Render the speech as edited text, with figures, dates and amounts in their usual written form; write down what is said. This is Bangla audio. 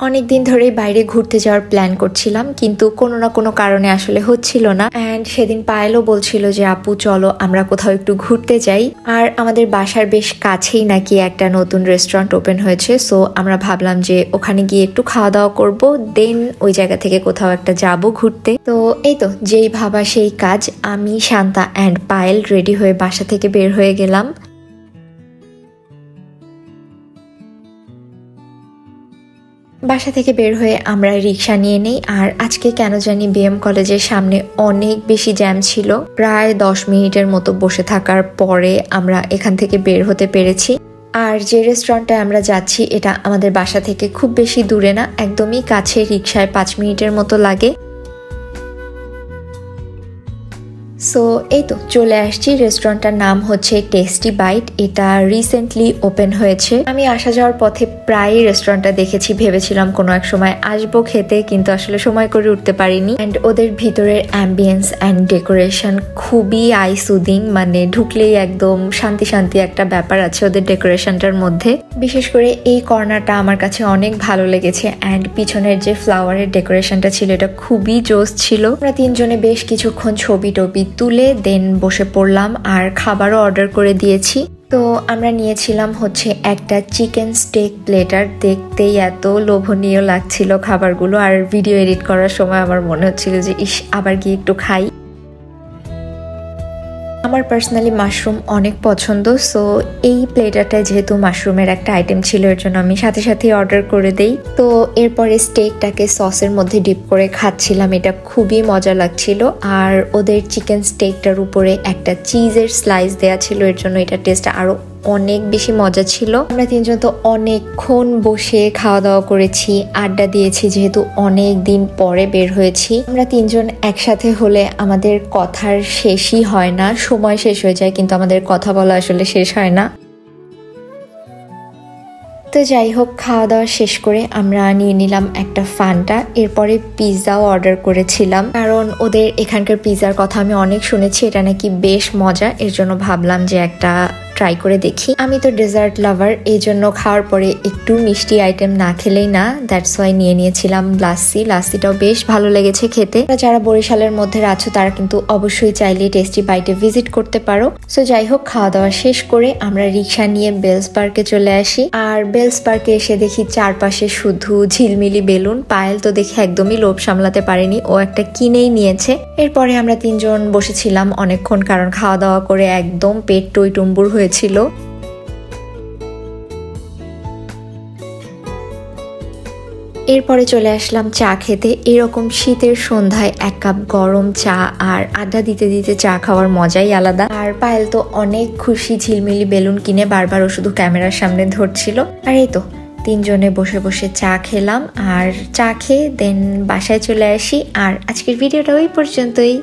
অনেকদিন ধরেই বাইরে ঘুরতে যাওয়ার প্ল্যান করছিলাম, কিন্তু কোনো না কোনো কারণে আসলে হচ্ছিল না। অ্যান্ড সেদিন পায়েলও বলছিল যে আপু চলো আমরা কোথাও একটু ঘুরতে যাই। আর আমাদের বাসার বেশ কাছেই নাকি একটা নতুন রেস্টুরেন্ট ওপেন হয়েছে, সো আমরা ভাবলাম যে ওখানে গিয়ে একটু খাওয়া দাওয়া করবো, দেন ওই জায়গা থেকে কোথাও একটা যাবো ঘুরতে। তো এই তো যেই ভাবা সেই কাজ, আমি শান্তা অ্যান্ড পায়েল রেডি হয়ে বাসা থেকে বের হয়ে গেলাম। বাসা থেকে বের হয়ে আমরা রিক্সা নিয়ে নেই। আর আজকে কেন জানি বিএম কলেজের সামনে অনেক বেশি জ্যাম ছিল, প্রায় 10 মিনিটের মতো বসে থাকার পরে আমরা এখান থেকে বের হতে পেরেছি। আর যে রেস্টুরেন্টে আমরা যাচ্ছি এটা আমাদের বাসা থেকে খুব বেশি দূরে না, একদমই কাছে, রিক্সায় 5 মিনিটের মতো লাগে। সো এই তো চলে আসছি। রেস্টুরেন্টটার নাম হচ্ছে টেস্টি বাইট, এটা রিসেন্টলি ওপেন হয়েছে। আমি আসা যাওয়ার পথে প্রায় রেস্টুরেন্টটা দেখেছি, ভেবেছিলাম কোনো এক সময় আসবো খেতে, কিন্তু আসলে সময় করে উঠতে পারিনি। অ্যান্ড ওদের ভিতরের অ্যাম্বিয়েন্স অ্যান্ড ডেকোরেশন খুবই আই সুদিং, মানে ঢুকলেই একদম শান্তি শান্তি একটা ব্যাপার আছে ওদের ডেকোরেশনটার মধ্যে। বিশেষ করে এই কর্নারটা আমার কাছে অনেক ভালো লেগেছে। অ্যান্ড পিছনের যে ফ্লাওয়ারের ডেকোরেশনটা ছিল এটা খুবই জোস ছিল। আমরা তিনজনে বেশ কিছুক্ষণ ছবি টবি তুলে দেন বসে পড়লাম আর খাবারও অর্ডার করে দিয়েছি। তো আমরা নিয়েছিলাম হচ্ছে একটা চিকেন স্টেক প্লেটার, দেখতেই এত লোভনীয় লাগছিল খাবারগুলো। আর ভিডিও এডিট করার সময় আমার মনে হচ্ছিল যে ইস আবার গিয়ে একটু খাই। আমার পার্সোনালি মাশরুম অনেক পছন্দ, সো এই প্লেটারটায় যেহেতু মাশরুমের একটা আইটেম ছিল এর জন্য আমি সাথে সাথে অর্ডার করে দেই। তো এরপরে স্টেকটাকে সসের মধ্যে ডিপ করে খাচ্ছিলাম, এটা খুবই মজা লাগছিল। আর ওদের চিকেন স্টেকটার উপরে একটা চিজের স্লাইস দেয়া ছিল, এর জন্য এটা টেস্ট আরো অনেক বেশি মজা ছিল। আমরা তিনজন তো অনেকক্ষণ বসে খাওয়া দাওয়া করেছি, আড্ডা দিয়েছি, যেহেতু অনেক দিন পরে বের হয়েছি। আমরা তিনজন একসাথে হলে আমাদের কথার শেষই হয় না, সময় শেষ হয়ে যায় কিন্তু আমাদের কথা বলা আসলে শেষ হয় না। তো যাই হোক, খাওয়া দাওয়া শেষ করে আমরা নিয়ে নিলাম একটা ফান্টা। এরপরে পিৎজাও অর্ডার করেছিলাম, কারণ ওদের এখানকার পিৎজার কথা আমি অনেক শুনেছি, এটা নাকি বেশ মজা, এর জন্য ভাবলাম যে একটা ট্রাই করে দেখি। আমি তো ডেজার্ট লাভার, এই জন্য খাওয়ার পরে একটু মিষ্টি আইটেম না খেলেই না, দ্যাটস ওয়াই নিয়ে নিয়েছিলাম লাস্সি। লাস্সিটাও বেশ ভালো লেগেছে খেতে। যারা বরিশালের মধ্যে আছো তারা কিন্তু অবশ্যই চাইলে টেস্টি বাইটে ভিজিট করতে পারো। সো যাই হোক, খাওয়া দাওয়া শেষ করে আমরা রিক্সা নিয়ে বেলস পার্কে চলে আসি। আর বেলস পার্কে এসে দেখি চারপাশে শুধু ঝিলমিলি বেলুন। পায়েল তো দেখে একদমই লোভ সামলাতে পারেনি, ও একটা কিনেই নিয়েছে। এরপরে আমরা তিনজন বসেছিলাম অনেকক্ষণ, কারণ খাওয়া দাওয়া করে একদম পেট টইটুম্বুর হয়েছিল। এরপরে চলে আসলাম চা খেতে। এরকম শীতের সন্ধ্যায় 1 কাপ গরম চা আর আড্ডা দিতে দিতে চা খাওয়ার মজাই আলাদা। আর পায়েল তো অনেক খুশি, ঝিলমিলি বেলুন কিনে বারবার ও শুধু ক্যামেরার সামনে ধরছিল। আর এই তো তিনজনে বসে বসে চা খেলাম, আর চা খেয়ে দেন বাসায় চলে আসি। আর আজকের ভিডিওটা ওই পর্যন্তই।